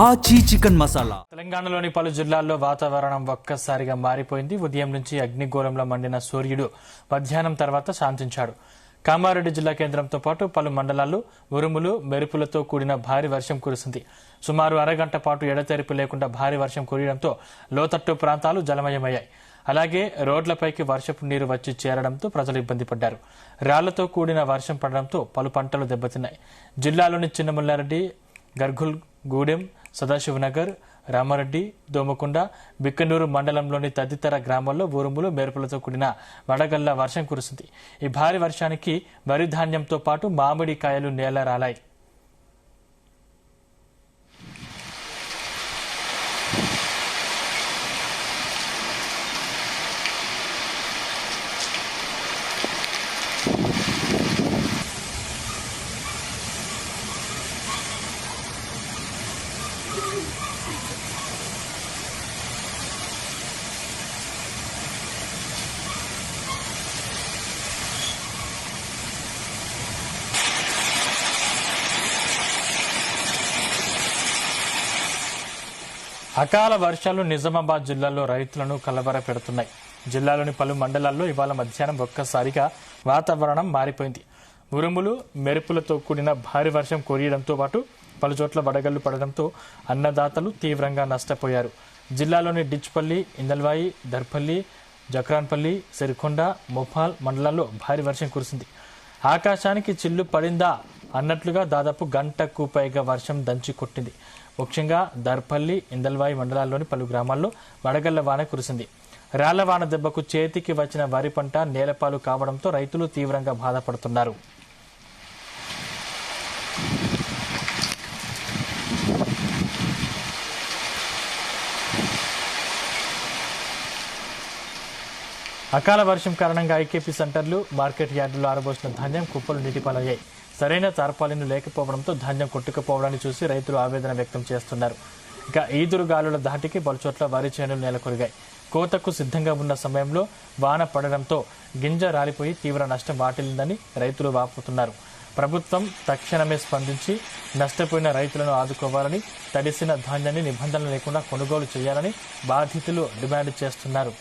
ఆచి చికెన్ మసాలా. తెలంగాణలోని పలు జిల్లాల్లో వాతావరణం ఒక్కసారిగా మారిపోయింది. ఉదయం నుంచి అగ్నిగోళంలో మండిన సూర్యుడు మధ్యాహ్నం తర్వాత శాంతించాడు. కామారెడ్డి జిల్లా కేంద్రంతో పాటు పలు మండలాల్లో ఉరుములు మెరుపులతో కూడిన భారీ వర్షం కురిసింది. సుమారు అరగంట పాటు ఎడతెరిపి లేకుండా భారీ వర్షం కురియడంతో లోతట్టు ప్రాంతాలు జలమయమయ్యాయి. అలాగే రోడ్లపైకి వర్షపు నీరు వచ్చి చేరడంతో ప్రజలు ఇబ్బంది పడ్డారు. రాళ్లతో కూడిన వర్షం పడడంతో పలు పంటలు దెబ్బతిన్నాయి. జిల్లాలోని చిన్నముల్లారెడ్డి, గర్గుల్ గూడెం, సదాశివనగర్, రామారెడ్డి, దోమకొండ, బిక్కనూరు మండలంలోని తదితర గ్రామాల్లో ఉరుములు మెరుపులతో కూడిన వడగళ్ల వర్షం కురిసింది. ఈ భారీ వర్షానికి వరి ధాన్యంతో పాటు మామిడి కాయలు నేలరాలాయి. అకాల వర్షాలు నిజామాబాద్ జిల్లాలో రైతులను కలవర పెడుతున్నాయి. జిల్లాలోని పలు మండలాల్లో ఇవాళ మధ్యాహ్నం ఒక్కసారిగా వాతావరణం మారిపోయింది. ఉరుములు మెరుపులతో కూడిన భారీ వర్షం కురియడంతో పాటు పలుచోట్ల వడగళ్లు పడడంతో అన్నదాతలు తీవ్రంగా నష్టపోయారు. జిల్లాలోని డిచ్పల్లి, ఇందల్వాయి, దర్పల్లి, జక్రాన్పల్లి, సిరికొండ, మోపాల్ మండలాల్లో భారీ వర్షం కురిసింది. ఆకాశానికి చిల్లు పడిందా అన్నట్లుగా దాదాపు గంటకు పైగా వర్షం దంచి కొట్టింది. ముఖ్యంగా దర్పల్లి, ఇందల్వాయి మండలాల్లోని పలు గ్రామాల్లో వడగళ్ల వాన కురిసింది. రాళ్ల వాన దెబ్బకు చేతికి వచ్చిన వరి పంట నేలపాలు కావడంతో రైతులు తీవ్రంగా బాధపడుతున్నారు. అకాల వర్షం కారణంగా ఐకేపీ సెంటర్లు, మార్కెట్ యార్డుల్లో ఆరబోసిన ధాన్యం కుప్పలు నీటిపాలయ్యాయి. సరైన తార్పాలిన్లు లేకపోవడంతో ధాన్యం కొట్టుకుపోవడాన్ని చూసి రైతులు ఆవేదన వ్యక్తం చేస్తున్నారు. ఇక ఈదురుగాలుల ధాటికి పలుచోట్ల వరి చేనులు నేలకొరిగాయి. కోతకు సిద్ధంగా ఉన్న సమయంలో వాన పడడంతో గింజ రాలిపోయి తీవ్ర నష్టం వాటిల్లిందని రైతులు వాపోతున్నారు. ప్రభుత్వం తక్షణమే స్పందించి నష్టపోయిన రైతులను ఆదుకోవాలని, తడిసిన ధాన్యాన్ని నిబంధనలు లేకుండా కొనుగోలు చేయాలని బాధితులు డిమాండ్ చేస్తున్నారు.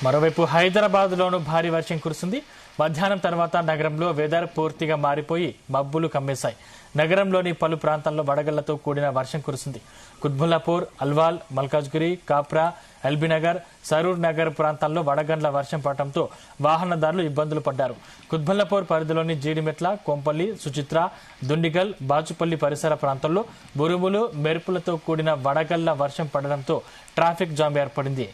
మరోవైపు హైదరాబాద్లోనూ భారీ వర్షం కురిసింది. మధ్యాహ్నం తర్వాత నగరంలో వెదర్ పూర్తిగా మారిపోయి మబ్బులు కమ్మేశాయి. నగరంలోని పలు ప్రాంతాల్లో వడగళ్లతో కూడిన వర్షం కురిసింది. కుత్బుల్లాపూర్, అల్వాల్, మల్కాజ్గిరి, కాప్రా, ఎల్బీనగర్, సరూర్ నగర్ ప్రాంతాల్లో వడగండ్ల వర్షం పడటంతో వాహనదారులు ఇబ్బందులు పడ్డారు. కుత్బుల్లాపూర్ పరిధిలోని జీడిమెట్ల, కొంపల్లి, సుచిత్ర, దుండిగల్, బాచుపల్లి పరిసర ప్రాంతాల్లో ఉరుములు మెరుపులతో కూడిన వడగళ్ల వర్షం పడడంతో ట్రాఫిక్ జామ్ ఏర్పడింది.